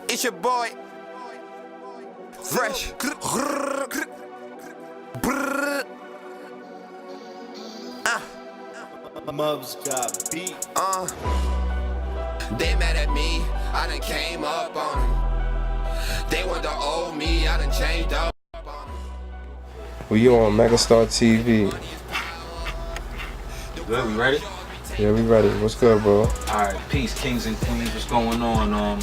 It's your boy, Fresh. Mubs got beat. They mad at me, I done came up on them. They want the old me, I done changed up on them. Well, you on Megastar TV. Good, we ready? Yeah, we ready. What's good, bro? Alright, peace, kings and queens. What's going on?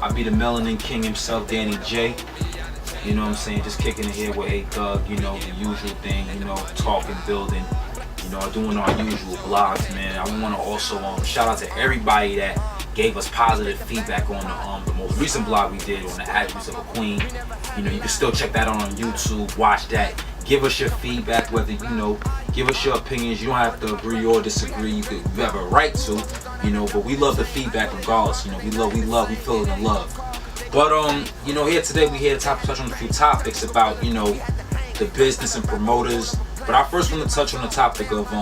I be the Melanin King himself, Danny J. You know what I'm saying? Just kicking it here with A-Thug, you know, the usual thing, you know, talking, building, you know, doing our usual vlogs, man. I want to also shout out to everybody that gave us positive feedback on the most recent vlog we did on the Attributes of a Queen. You know, you can still check that out on YouTube, watch that. Give us your feedback, whether, you know, give us your opinions. You don't have to agree or disagree. You have a right to, you know, but we love the feedback regardless. You know, we feel it in love. But, you know, here today we here to touch on a few topics about, you know, the business and promoters. But I first want to touch on the topic of,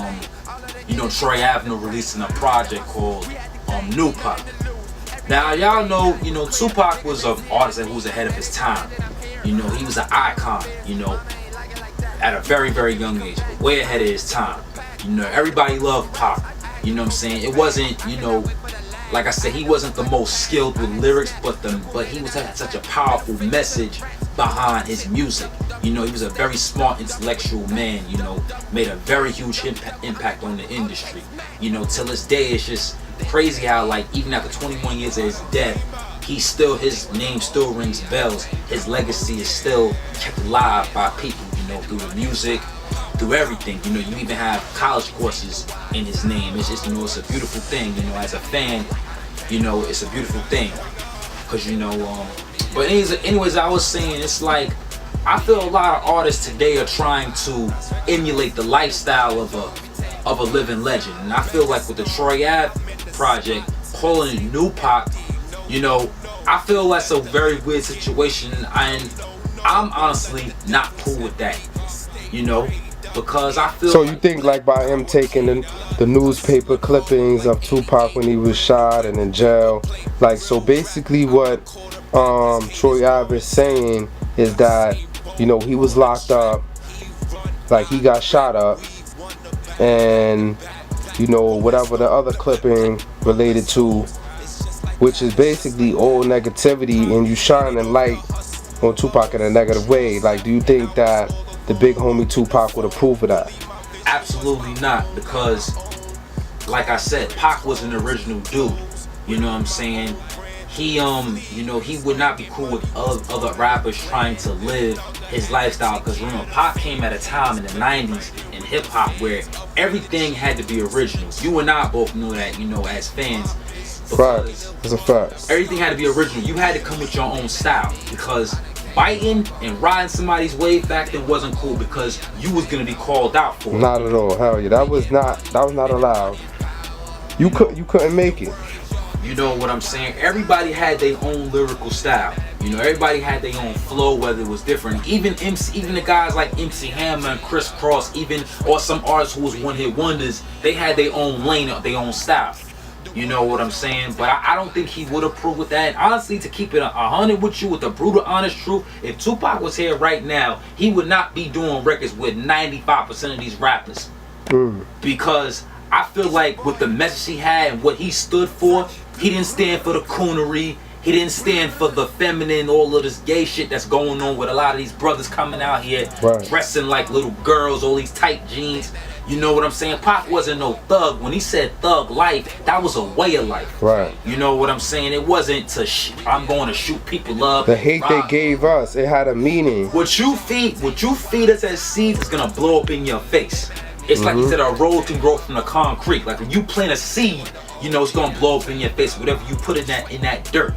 you know, Troy Avenue releasing a project called New Pop. Now, y'all know, you know, Tupac was an artist who was ahead of his time. You know, he was an icon, you know, at a very, very young age, but way ahead of his time. You know, everybody loved Pac. You know what I'm saying? It wasn't, you know, like I said, he wasn't the most skilled with lyrics, but he had such a powerful message behind his music. You know, he was a very smart, intellectual man. You know, made a very huge impact on the industry. You know, till this day, it's just crazy how, like, even after 21 years of his death, his name still rings bells. His legacy is still kept alive by people, you know, through the music, through everything. You know, you even have college courses in his name. It's just, you know, it's a beautiful thing. You know, as a fan, you know, it's a beautiful thing. Cause, you know, but anyways, I was saying, it's like, I feel a lot of artists today are trying to emulate the lifestyle of a living legend. And I feel like with the Troy Ave project, calling it New Pop, you know, I feel that's a very weird situation, and I'm honestly not cool with that, you know, because I feel. So you think like by him taking the newspaper clippings of Tupac when he was shot and in jail, like, so basically what Troy Ave is saying is that, you know, he was locked up, like he got shot up, and, you know, whatever the other clipping related to, which is basically all negativity, and you shining light on Tupac in a negative way. Like, do you think that the big homie Tupac would approve of that? Absolutely not, because like I said, Pac was an original dude. You know what I'm saying? He you know, he would not be cool with other rappers trying to live his lifestyle, because remember, Pac came at a time in the 90s in hip-hop where everything had to be original. You and I both know that, you know, as fans. Right, it's a fact. Everything had to be original. You had to come with your own style, because biting and riding somebody's wave back then wasn't cool, because you was gonna be called out for it. Not at all. Hell yeah, that was not allowed. You couldn't make it. You know what I'm saying? Everybody had their own lyrical style. You know, everybody had their own flow, whether it was different. Even the guys like MC Hammer and Criss Cross, or some artists who was one-hit wonders, they had their own lane, their own style. You know what I'm saying? But I don't think he would approve with that. And honestly, to keep it 100 with you, with the brutal, honest truth, if Tupac was here right now, he would not be doing records with 95% of these rappers. Because I feel like with the message he had and what he stood for, he didn't stand for the coonery. He didn't stand for the feminine, all of this gay shit that's going on with a lot of these brothers coming out here dressing like little girls, all these tight jeans. You know what I'm saying? Pac wasn't no thug. When he said thug life, that was a way of life. Right. You know what I'm saying? It wasn't to I'm going to shoot people up. The hate they gave us, it had a meaning. What you feed us as seeds is gonna blow up in your face. It's like he said, a road can grow from the concrete. Like when you plant a seed, you know it's gonna blow up in your face, whatever you put in that dirt.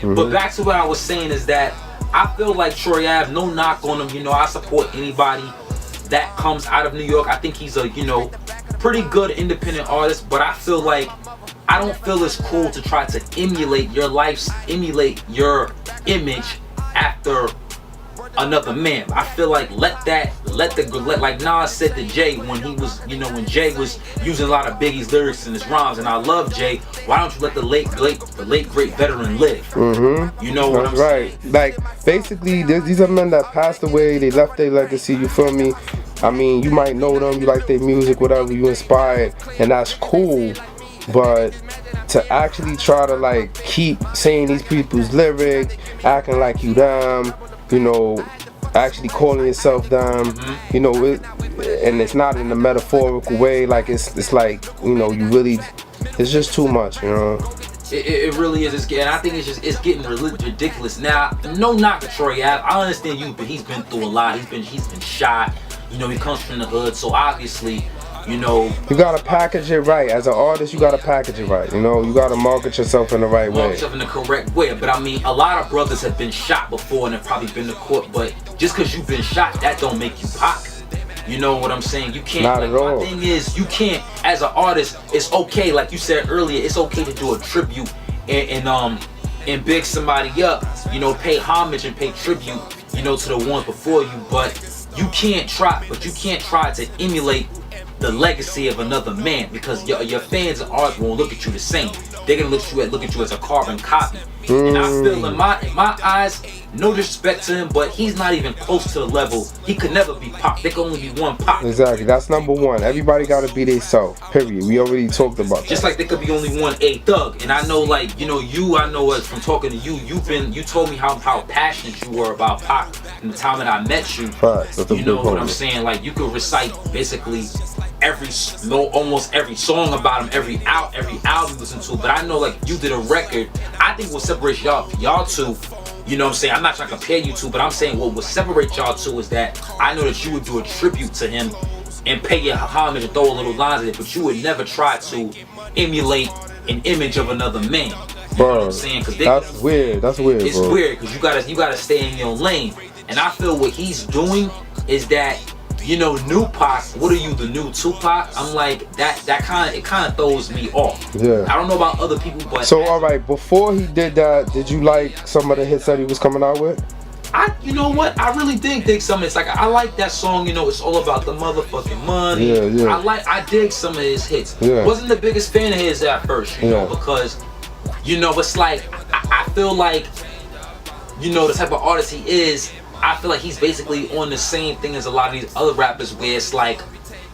But back to what I was saying is that I feel like Troy Ave, no knock on him. You know, I support anybody that comes out of New York. I think he's a, you know, pretty good independent artist, but I feel like I don't feel it's cool to try to emulate your image after another man. I feel like let like Nas said to Jay when he was, you know, when Jay was using a lot of Biggie's lyrics in his rhymes, and I love Jay. Why don't you let the late great veteran live? You know what I'm saying? Like basically, these are men that passed away. They left their legacy. You feel me? I mean, you might know them, you like their music, whatever, you inspired, and that's cool. But to actually try to like keep saying these people's lyrics, acting like you them, you know, actually calling yourself them, you know, and it's not in a metaphorical way. Like it's like, you know, you really, it's just too much, you know. It really is. And I think it's getting ridiculous. Now, no knock to Troy Ave. I understand you, but he's been through a lot. He's been shot. You know, he comes from the hood, so obviously, you know, you gotta package it right. As an artist, you gotta package it right. You know, you gotta market yourself in the right way. Market yourself in the correct way. But I mean, a lot of brothers have been shot before and have probably been to court. But just because you've been shot, that don't make you Pac. You know what I'm saying? You can't. Not like, at all. My thing is, you can't. As an artist, it's okay. Like you said earlier, it's okay to do a tribute and big somebody up. You know, pay homage and pay tribute. You know, to the ones before you. But you can't try to emulate the legacy of another man, because your fans and artists won't look at you the same. They're gonna look at you as a carbon copy. And I feel in my eyes, no disrespect to him, but he's not even close to the level. He could never be Pac. There can only be one Pac. Exactly. That's number one. Everybody gotta be themselves. Period. We already talked about that. Just like there could be only one A-Thug. And I know, like, you know, I know as from talking to you, you told me how passionate you were about Pac from the time that I met you. Facts. You know what I'm saying? Like, you could recite basically almost every song about him, every album you listen to. But I know, like, you did a record. I think what separates y'all two, you know what I'm saying? I'm not trying to compare you two, but I'm saying what would separate y'all two is that I know that you would do a tribute to him and pay your homage and throw a little lines in it, but you would never try to emulate an image of another man. You know what I'm saying? That's weird. That's weird. It's weird because you gotta stay in your lane. And I feel what he's doing is that, you know, new Pac, what are you, the new Tupac? I'm like, that kind of throws me off. Yeah. I don't know about other people, but so alright, before he did that, did you like some of the hits that he was coming out with? You know what? I really did dig some. It's like, I like that song, you know, it's all about the motherfucking money. Yeah. I dig some of his hits. Yeah. Wasn't the biggest fan of his at first, you know, because, you know, it's like, I feel like, you know, the type of artist he is, I feel like he's basically on the same thing as a lot of these other rappers, where it's like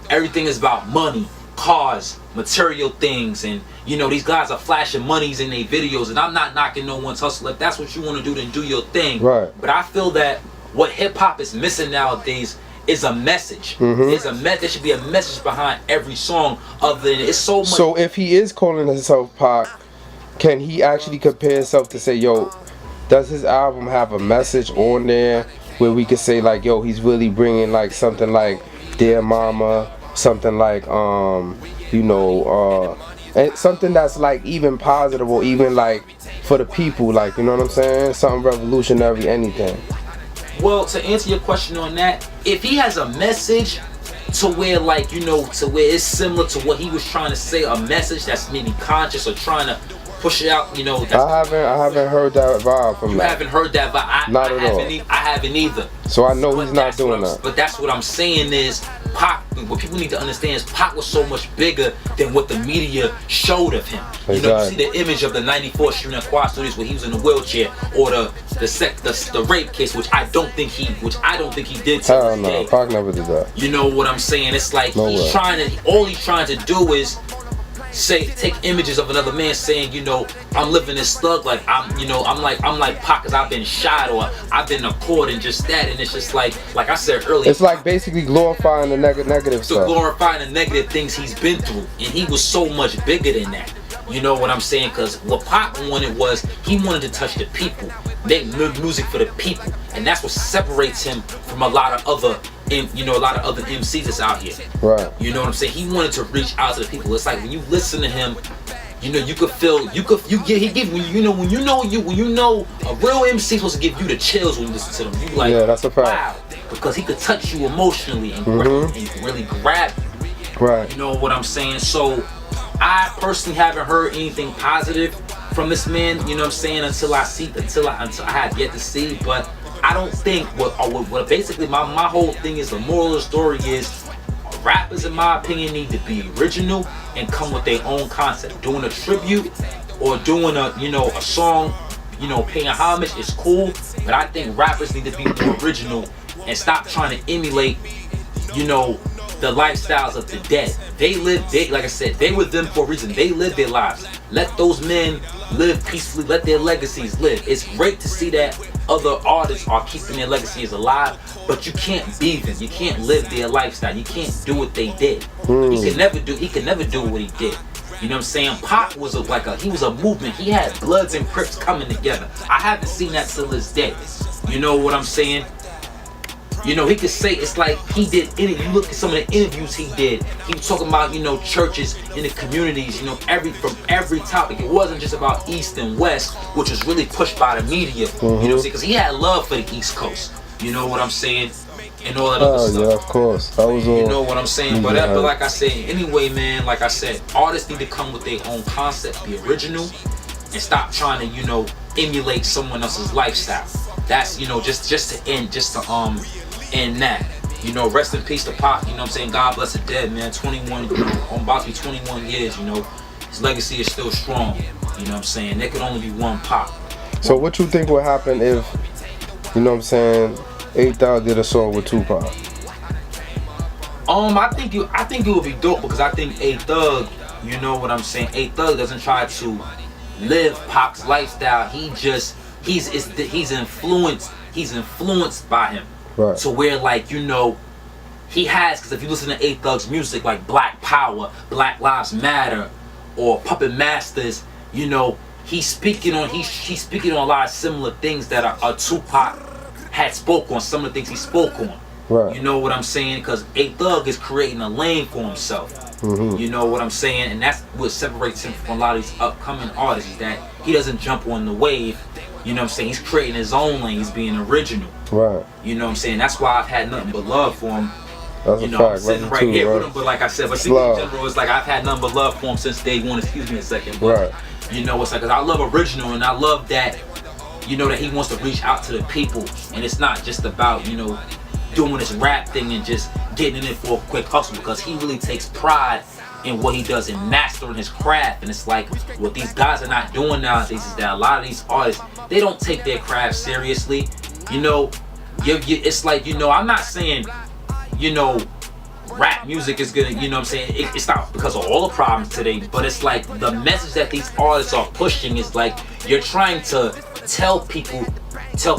everything is about money, cars, material things, and you know, these guys are flashing monies in their videos, and I'm not knocking no one's hustle. If that's what you want to do, then do your thing. Right. But I feel that what hip hop is missing nowadays is a message. There should be a message behind every song, other than it's so much. So if he is calling himself Pac, can he actually compare himself to say, yo, does his album have a message on there where we could say like, yo, he's really bringing like something like Dear Mama, something like you know, and something that's like even positive, or even like for the people, like, you know what I'm saying, something revolutionary, anything? Well, to answer your question on that, if he has a message to where, like, you know, to where it's similar to what he was trying to say, a message that's maybe conscious or trying to push it out, you know. I haven't heard that vibe from you that. You haven't heard that vibe? Not at all. I haven't either. So I know he's not doing that. But that's what I'm saying is, Pac, what people need to understand is Pac was so much bigger than what the media showed of him. Exactly. You know, you see the image of the 94th Street and Quad Studios where he was in a wheelchair, or the rape case, which I don't think he did. Hell no, Pac never did that. You know what I'm saying? It's like all he's trying to do is take images of another man saying, you know, I'm living this thug like I'm like Pac, cause I've been shot, or I've been in court, and just that, and it's just like I said earlier, it's like basically glorifying the negative stuff. Glorifying the negative things he's been through, and he was so much bigger than that. You know what I'm saying? Cause what Pac wanted was, he wanted to touch the people, make music for the people, and that's what separates him from a lot of other MCs that's out here. Right. You know what I'm saying? He wanted to reach out to the people. It's like when you listen to him, you know, you could feel, he give, when you know a real MC supposed to give you the chills when you listen to them. You like, yeah, that's a fact. Wow, because he could touch you emotionally and really grab you. Right. You know what I'm saying? So I personally haven't heard anything positive from this man, you know what I'm saying, until I have yet to see. But I don't think what basically my whole thing is, the moral of the story is, rappers in my opinion need to be original and come with their own concept. Doing a tribute or doing a song, paying homage is cool, but I think rappers need to be more original and stop trying to emulate, the lifestyles of the dead. They like I said, they were them for a reason. They live their lives. Let those men live peacefully. Let their legacies live. It's great to see that other artists are keeping their legacies alive, but you can't be them. You can't live their lifestyle. You can't do what they did. He could never do what he did. You know what I'm saying? Pac was he was a movement. He had Bloods and Crips coming together. I haven't seen that till this day. You know what I'm saying? He could say, it's like he did, you look at some of the interviews he did, he was talking about, churches in the communities, from every topic. It wasn't just about East and West, which was really pushed by the media, because he had love for the East Coast, you know what I'm saying, and all that other stuff. Yeah, of course. That was all, you know what I'm saying, but like I said, anyway, man, like I said, artists need to come with their own concept, be original, and stop trying to, emulate someone else's lifestyle. That's, just to end that. Rest in peace to Pac, what I'm saying? God bless the dead, man. 21, about to be 21 years, his legacy is still strong. You know what I'm saying? There could only be one Pac. So what you think would happen if, A-Thug did a song with Tupac? I think it would be dope, because I think A-Thug, you know what I'm saying? A-Thug doesn't try to live Pac's lifestyle. He's influenced by him. Right. So where he has, because if you listen to A-Thug's music, like Black Power, Black Lives Matter, or Puppet Masters, he's speaking on a lot of similar things that are Tupac had spoke on, some of the things he spoke on. Right. You know what I'm saying? Because A-Thug is creating a lane for himself. You know what I'm saying? And that's what separates him from a lot of these upcoming artists, is that he doesn't jump on the wave. You know what I'm saying? He's creating his own lane. He's being original. Right. You know what I'm saying? That's why I've had nothing but love for him. That's a fact. I'm sitting right here right? with him, but like I said, but in general, it's like I've had nothing but love for him since day one. Excuse me a second. But, right. It's like, 'cause I love original, and I love that, that he wants to reach out to the people, and it's not just about, doing this rap thing and just getting in it for a quick hustle, because he really takes pride in what he does and mastering his craft. And it's like, what these guys are not doing nowadays is that a lot of these artists, they don't take their craft seriously. It's like, I'm not saying, rap music is gonna, what I'm saying, it's not because of all the problems today, but it's like the message that these artists are pushing is like, you're trying to tell people to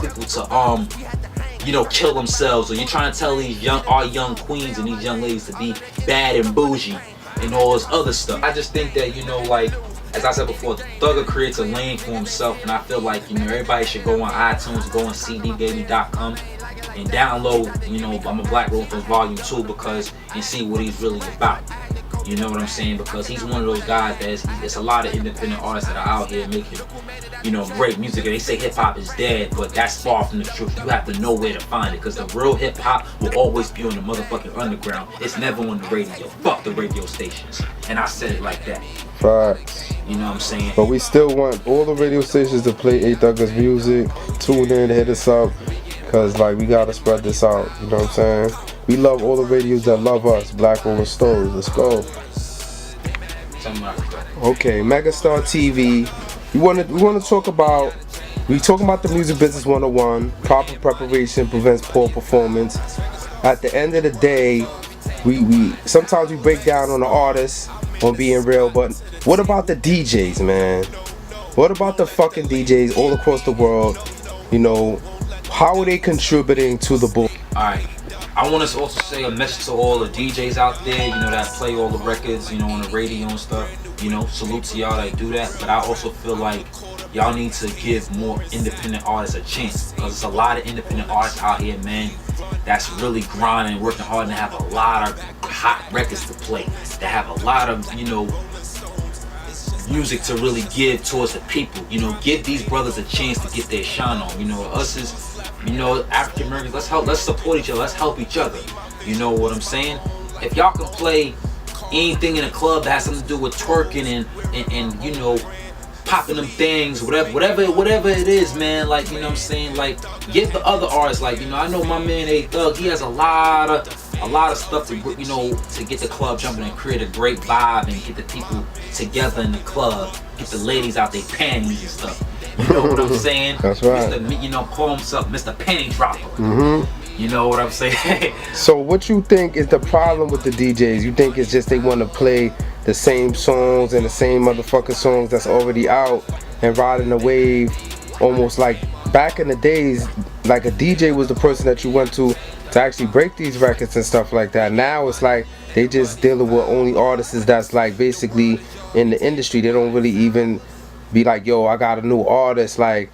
kill themselves, or you're trying to tell our young queens and these young ladies to be bad and bougie and all this other stuff. I just think that, as I said before, Thugger creates a lane for himself, and I feel like, everybody should go on iTunes, go on cdbaby.com and download, I'm a Black Rolling Stones Volume 2, and see what he's really about. You know what I'm saying? Because he's one of those guys there's a lot of independent artists that are out here making, great music. And they say hip hop is dead, but that's far from the truth. You have to know where to find it, because the real hip hop will always be on the motherfucking underground. It's never on the radio. Fuck the radio stations. And I said it like that. Facts. You know what I'm saying? But we still want all the radio stations to play A-Thug's music. Tune in, hit us up, because we gotta spread this out. You know what I'm saying? We love all the radios that love us. Black Rolling Stones. Let's go. Okay, Megastar TV. We want to talk about. We talking about the music business 101. Proper preparation prevents poor performance. At the end of the day, we sometimes we break down on the artists on being real, but what about the DJs, man? What about the fucking DJs all across the world? How are they contributing to the bull? Alright, I want to also say a message to all the DJs out there, that play all the records, on the radio and stuff. Salute to y'all that do that, but I also feel like y'all need to give more independent artists a chance, because there's a lot of independent artists out here, man, that's really grinding, working hard, and have a lot of hot records to play, that have a lot of, music to really give towards the people. Give these brothers a chance to get their shine on. Us as, African Americans, let's support each other, let's help each other. You know what I'm saying? If y'all can play anything in a club that has something to do with twerking and popping them things, whatever it is, man. Like, you know what I'm saying? Like, give the other artists, like, you know, I know my man A-Thug, he has a lot of stuff to, you know, to get the club jumping and create a great vibe and get the people together in the club, get the ladies out their panties and stuff. You know what I'm saying? That's right. Mr., you know, call himself Mr. Penny Dropper. You know what I'm saying? So what you think is the problem with the DJs? You think it's just they want to play the same songs and the same motherfucking songs that's already out and riding the wave, almost like back in the days, like a DJ was the person that you went to actually break these records and stuff like that. Now it's like they just dealing with only artists that's like basically in the industry. They don't really even be like, yo, I got a new artist, like